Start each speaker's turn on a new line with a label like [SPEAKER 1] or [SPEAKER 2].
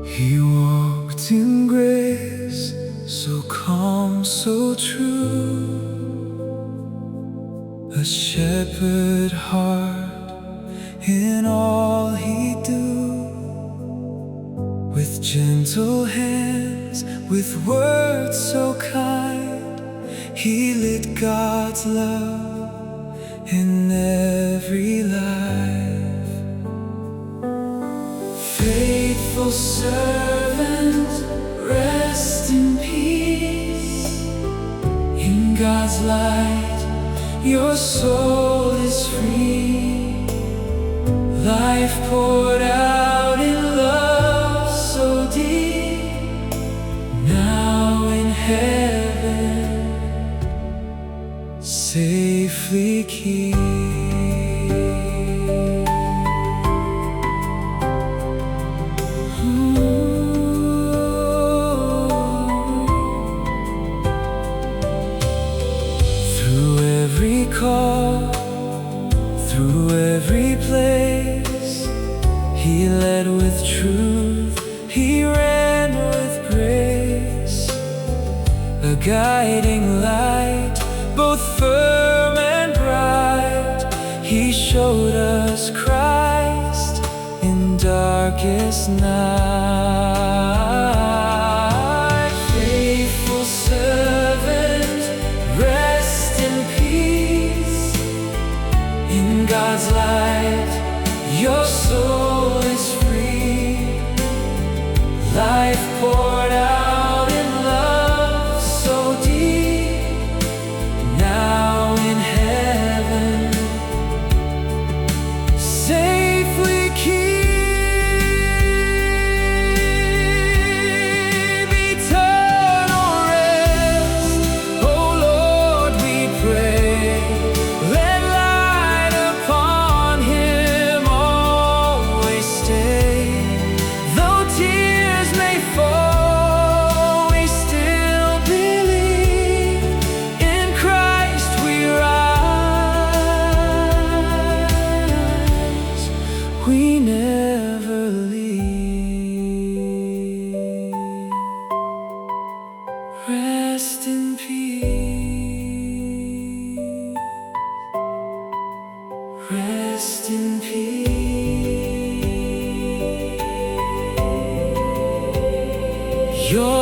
[SPEAKER 1] He walked in grace, so calm, so true, a shepherd heart in all he do. With gentle hands, with words so kind, he lit God's love in every life. Faithful servant, rest in peace. In God's light, your soul is free. Life poured out in love so deep. Now in heaven, safely keep. Through every place, he led with truth, he ran with grace. A guiding light, both firm and bright, he showed us Christ in darkest night. Faithful servant, rest in peace. In God's light, your soul is free. Life poured out in love so deep. Now in heaven, safely keep. Eternal rest, oh Lord, we pray. Let light upon him always stay. Though tears may fall, we still believe. In Christ we rise, we never leave. Rest in peace. Rest in peace. Your